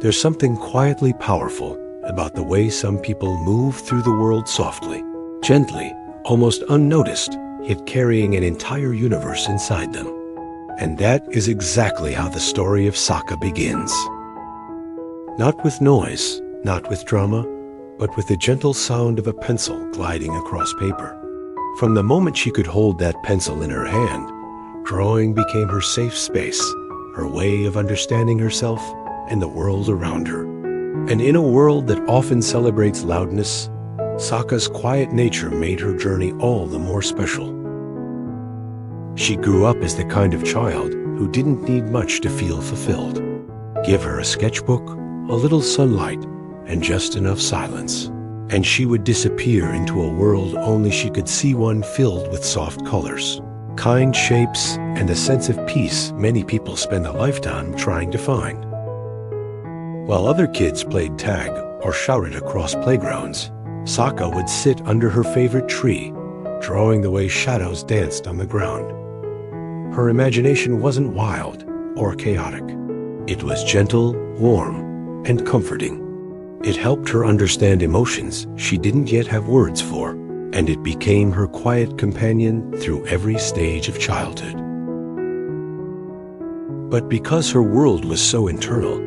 There's something quietly powerful about the way some people move through the world softly, gently, almost unnoticed, yet carrying an entire universe inside them. And that is exactly how the story of Sakka begins. Not with noise, not with drama, but with the gentle sound of a pencil gliding across paper. From the moment she could hold that pencil in her hand, drawing became her safe space, her way of understanding herself and the world around her. And in a world that often celebrates loudness, Sakka's quiet nature made her journey all the more special. She grew up as the kind of child who didn't need much to feel fulfilled. Give her a sketchbook, a little sunlight, and just enough silence, and she would disappear into a world only she could see, one filled with soft colors, kind shapes, and a sense of peace many people spend a lifetime trying to find. While other kids played tag or shouted across playgrounds, Sakka would sit under her favorite tree, drawing the way shadows danced on the ground. Her imagination wasn't wild or chaotic. It was gentle, warm, and comforting. It helped her understand emotions she didn't yet have words for, and it became her quiet companion through every stage of childhood. But because her world was so internal,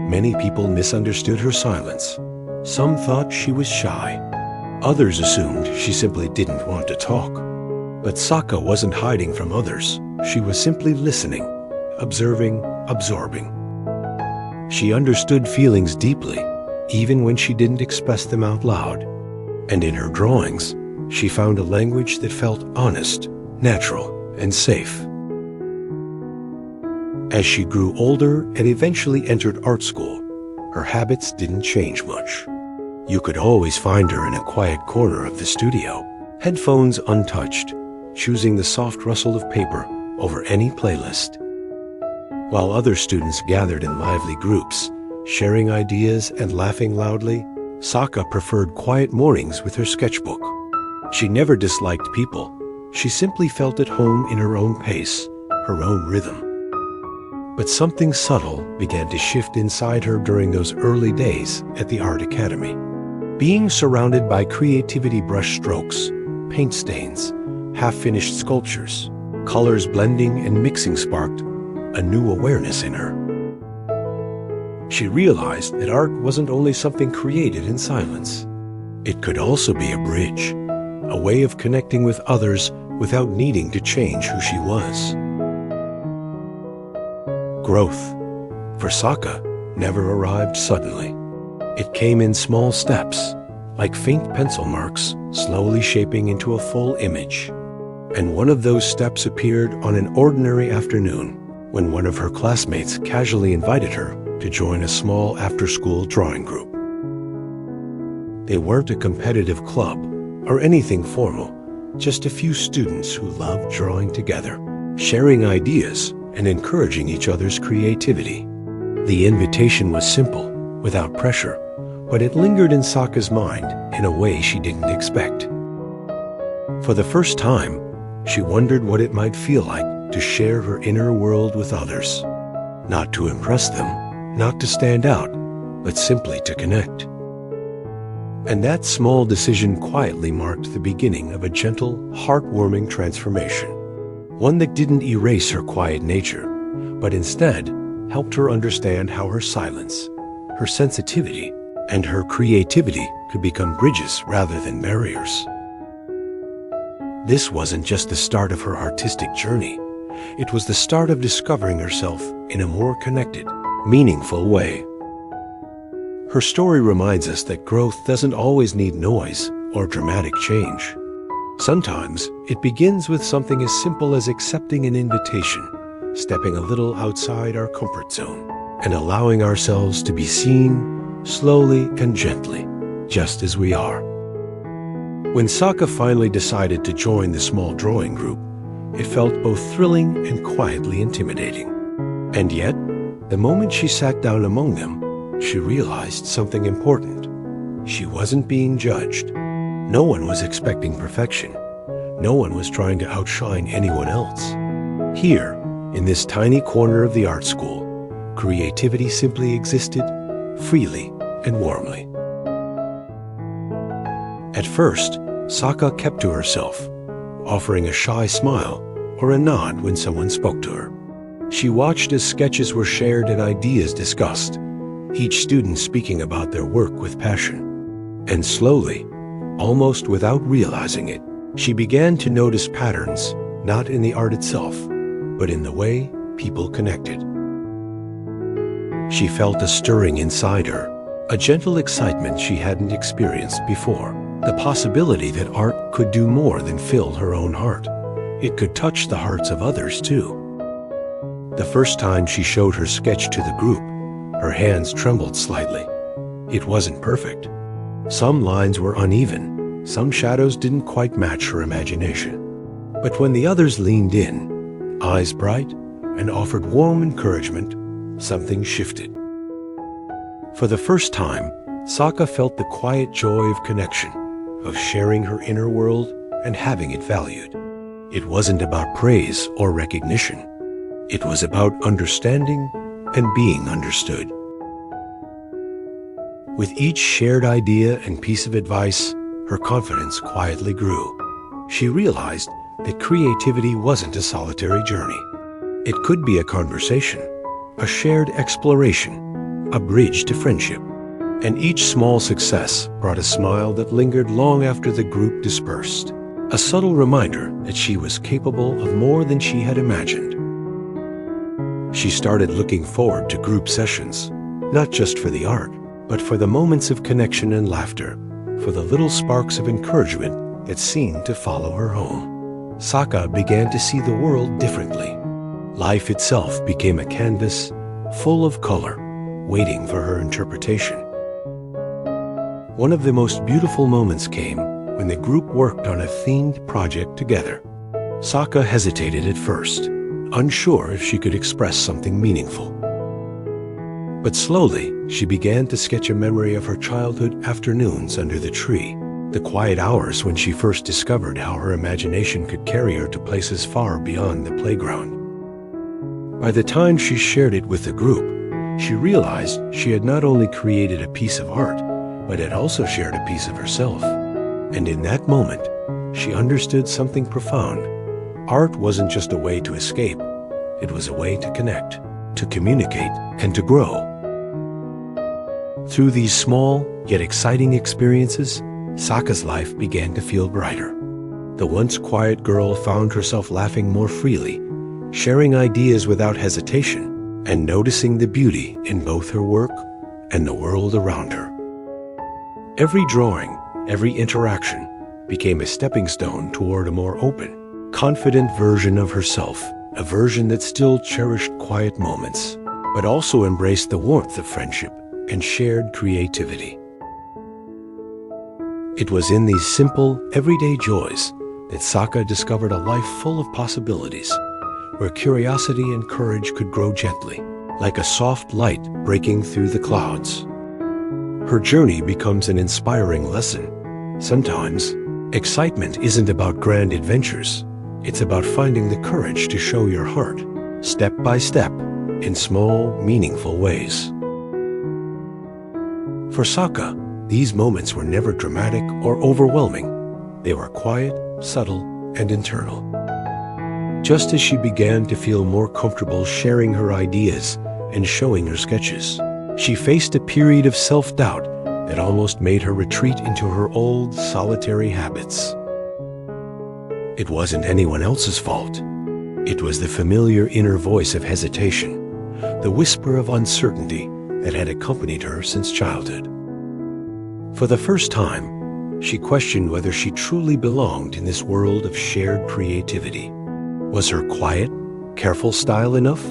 many people misunderstood her silence. Some thought she was shy. Others assumed she simply didn't want to talk. But Sakka wasn't hiding from others. She was simply listening, observing, absorbing. She understood feelings deeply, even when she didn't express them out loud. And in her drawings, she found a language that felt honest, natural, and safe. As she grew older and eventually entered art school, her habits didn't change much. You could always find her in a quiet corner of the studio, headphones untouched, choosing the soft rustle of paper over any playlist. While other students gathered in lively groups, sharing ideas and laughing loudly, Sakka preferred quiet mornings with her sketchbook. She never disliked people. She simply felt at home in her own pace, her own rhythm. But something subtle began to shift inside her during those early days at the Art Academy. Being surrounded by creativity brush strokes, paint stains, half-finished sculptures, colors blending and mixing sparked a new awareness in her. She realized that art wasn't only something created in silence. It could also be a bridge, a way of connecting with others without needing to change who she was. Growth, for Sakka, never arrived suddenly. It came in small steps, like faint pencil marks slowly shaping into a full image. And one of those steps appeared on an ordinary afternoon when one of her classmates casually invited her to join a small after-school drawing group. They weren't a competitive club or anything formal, just a few students who loved drawing together, sharing ideas and encouraging each other's creativity. The invitation was simple, without pressure, but it lingered in Sakka's mind in a way she didn't expect. For the first time, she wondered what it might feel like to share her inner world with others. Not to impress them, not to stand out, but simply to connect. And that small decision quietly marked the beginning of a gentle, heartwarming transformation. One that didn't erase her quiet nature, but instead helped her understand how her silence, her sensitivity, and her creativity could become bridges rather than barriers. This wasn't just the start of her artistic journey. It was the start of discovering herself in a more connected, meaningful way. Her story reminds us that growth doesn't always need noise or dramatic change. Sometimes it begins with something as simple as accepting an invitation, stepping a little outside our comfort zone, and allowing ourselves to be seen slowly and gently, just as we are. When Sakka finally decided to join the small drawing group, it felt both thrilling and quietly intimidating. And yet, the moment she sat down among them, she realized something important. She wasn't being judged. No one was expecting perfection. No one was trying to outshine anyone else. Here, in this tiny corner of the art school, creativity simply existed, freely and warmly. At first, Sakka kept to herself, offering a shy smile or a nod when someone spoke to her. She watched as sketches were shared and ideas discussed, each student speaking about their work with passion. And slowly, almost without realizing it, she began to notice patterns, not in the art itself, but in the way people connected. She felt a stirring inside her, a gentle excitement she hadn't experienced before. The possibility that art could do more than fill her own heart. It could touch the hearts of others too. The first time she showed her sketch to the group, her hands trembled slightly. It wasn't perfect. Some lines were uneven, some shadows didn't quite match her imagination. But when the others leaned in, eyes bright, and offered warm encouragement, something shifted. For the first time, Sakka felt the quiet joy of connection, of sharing her inner world and having it valued. It wasn't about praise or recognition. It was about understanding and being understood. With each shared idea and piece of advice, her confidence quietly grew. She realized that creativity wasn't a solitary journey. It could be a conversation, a shared exploration, a bridge to friendship. And each small success brought a smile that lingered long after the group dispersed, a subtle reminder that she was capable of more than she had imagined. She started looking forward to group sessions, not just for the art, but for the moments of connection and laughter, for the little sparks of encouragement that seemed to follow her home. Sakka began to see the world differently. Life itself became a canvas full of color, waiting for her interpretation. One of the most beautiful moments came when the group worked on a themed project together. Sakka hesitated at first, unsure if she could express something meaningful. But slowly, she began to sketch a memory of her childhood afternoons under the tree, the quiet hours when she first discovered how her imagination could carry her to places far beyond the playground. By the time she shared it with the group, she realized she had not only created a piece of art, but had also shared a piece of herself. And in that moment, she understood something profound. Art wasn't just a way to escape, it was a way to connect, to communicate, and to grow. Through these small, yet exciting experiences, Sakka's life began to feel brighter. The once quiet girl found herself laughing more freely, sharing ideas without hesitation, and noticing the beauty in both her work and the world around her. Every drawing, every interaction became a stepping stone toward a more open, confident version of herself, a version that still cherished quiet moments, but also embraced the warmth of friendship and shared creativity. It was in these simple, everyday joys that Sakka discovered a life full of possibilities, where curiosity and courage could grow gently, like a soft light breaking through the clouds. Her journey becomes an inspiring lesson. Sometimes, excitement isn't about grand adventures. It's about finding the courage to show your heart, step by step, in small, meaningful ways. For Sakka, these moments were never dramatic or overwhelming. They were quiet, subtle, and internal. Just as she began to feel more comfortable sharing her ideas and showing her sketches, she faced a period of self-doubt that almost made her retreat into her old, solitary habits. It wasn't anyone else's fault. It was the familiar inner voice of hesitation, the whisper of uncertainty that had accompanied her since childhood. For the first time, she questioned whether she truly belonged in this world of shared creativity. Was her quiet, careful style enough?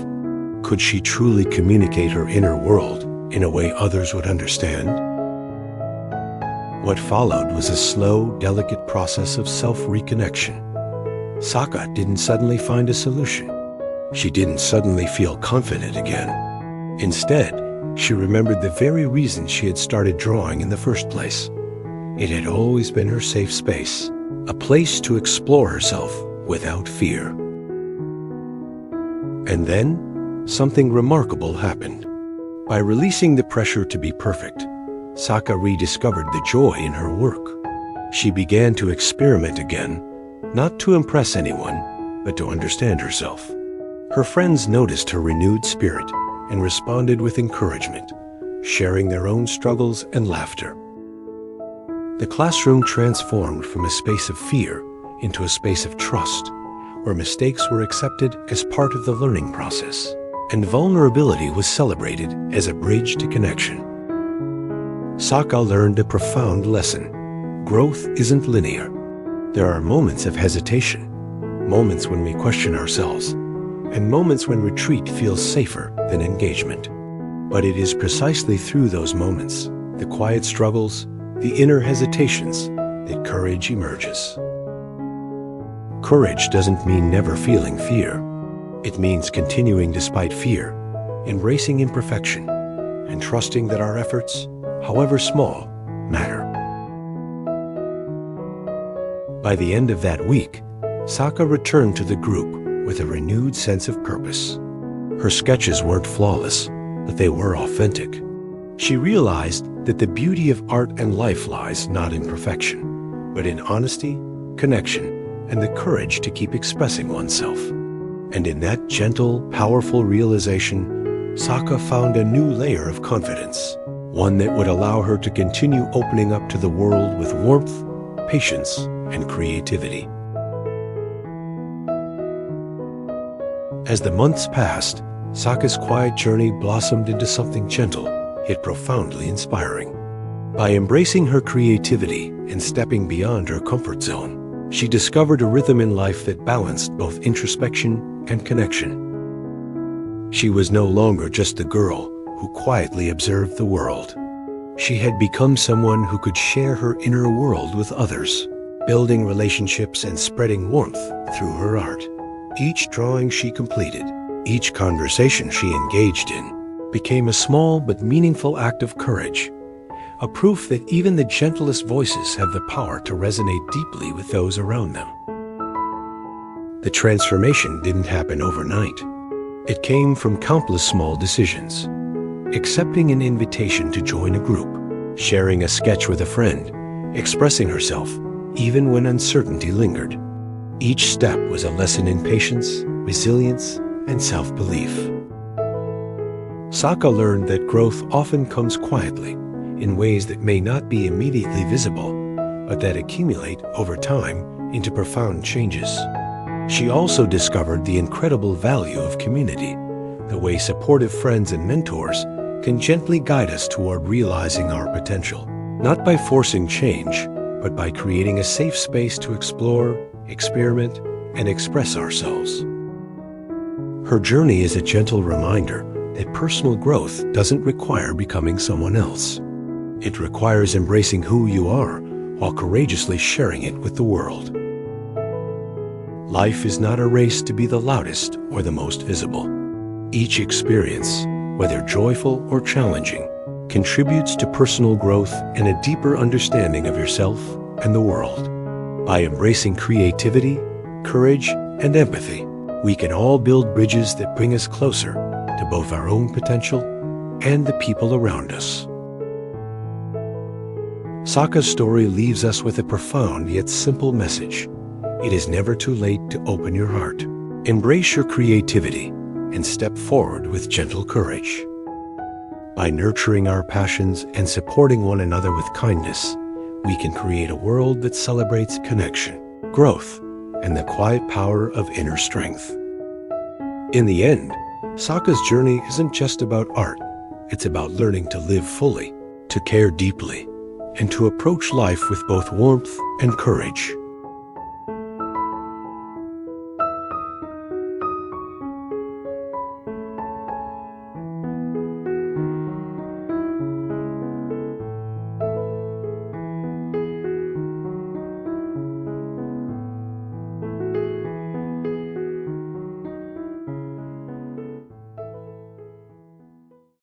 Could she truly communicate her inner world in a way others would understand? What followed was a slow, delicate process of self-reconnection. Sakka didn't suddenly find a solution. She didn't suddenly feel confident again. Instead, she remembered the very reason she had started drawing in the first place. It had always been her safe space, a place to explore herself without fear. And then, something remarkable happened. By releasing the pressure to be perfect, Sakka rediscovered the joy in her work. She began to experiment again, not to impress anyone, but to understand herself. Her friends noticed her renewed spirit and responded with encouragement, sharing their own struggles and laughter. The classroom transformed from a space of fear into a space of trust, where mistakes were accepted as part of the learning process, and vulnerability was celebrated as a bridge to connection. Sakka learned a profound lesson. Growth isn't linear. There are moments of hesitation, moments when we question ourselves, and moments when retreat feels safer than engagement. But it is precisely through those moments, the quiet struggles, the inner hesitations, that courage emerges. Courage doesn't mean never feeling fear. It means continuing despite fear, embracing imperfection, and trusting that our efforts, however small, matter. By the end of that week, Sakka returned to the group with a renewed sense of purpose. Her sketches weren't flawless, but they were authentic. She realized that the beauty of art and life lies not in perfection, but in honesty, connection, and the courage to keep expressing oneself. And in that gentle, powerful realization, Sakka found a new layer of confidence, one that would allow her to continue opening up to the world with warmth, patience, and creativity. As the months passed, Sakka's quiet journey blossomed into something gentle, yet profoundly inspiring. By embracing her creativity and stepping beyond her comfort zone, she discovered a rhythm in life that balanced both introspection and connection. She was no longer just the girl who quietly observed the world. She had become someone who could share her inner world with others, building relationships and spreading warmth through her art. Each drawing she completed, each conversation she engaged in, became a small but meaningful act of courage, a proof that even the gentlest voices have the power to resonate deeply with those around them. The transformation didn't happen overnight. It came from countless small decisions. Accepting an invitation to join a group, sharing a sketch with a friend, expressing herself, even when uncertainty lingered. Each step was a lesson in patience, resilience, and self-belief. Sakka learned that growth often comes quietly, in ways that may not be immediately visible, but that accumulate over time into profound changes. She also discovered the incredible value of community, the way supportive friends and mentors can gently guide us toward realizing our potential, not by forcing change, but by creating a safe space to explore, experiment, and express ourselves. Her journey is a gentle reminder that personal growth doesn't require becoming someone else. It requires embracing who you are while courageously sharing it with the world. Life is not a race to be the loudest or the most visible. Each experience, whether joyful or challenging, contributes to personal growth and a deeper understanding of yourself and the world. By embracing creativity, courage, and empathy, we can all build bridges that bring us closer to both our own potential and the people around us. Sakka's story leaves us with a profound yet simple message. It is never too late to open your heart. Embrace your creativity and step forward with gentle courage. By nurturing our passions and supporting one another with kindness, we can create a world that celebrates connection, growth, and the quiet power of inner strength. In the end, Sakka's journey isn't just about art. It's about learning to live fully, to care deeply, and to approach life with both warmth and courage.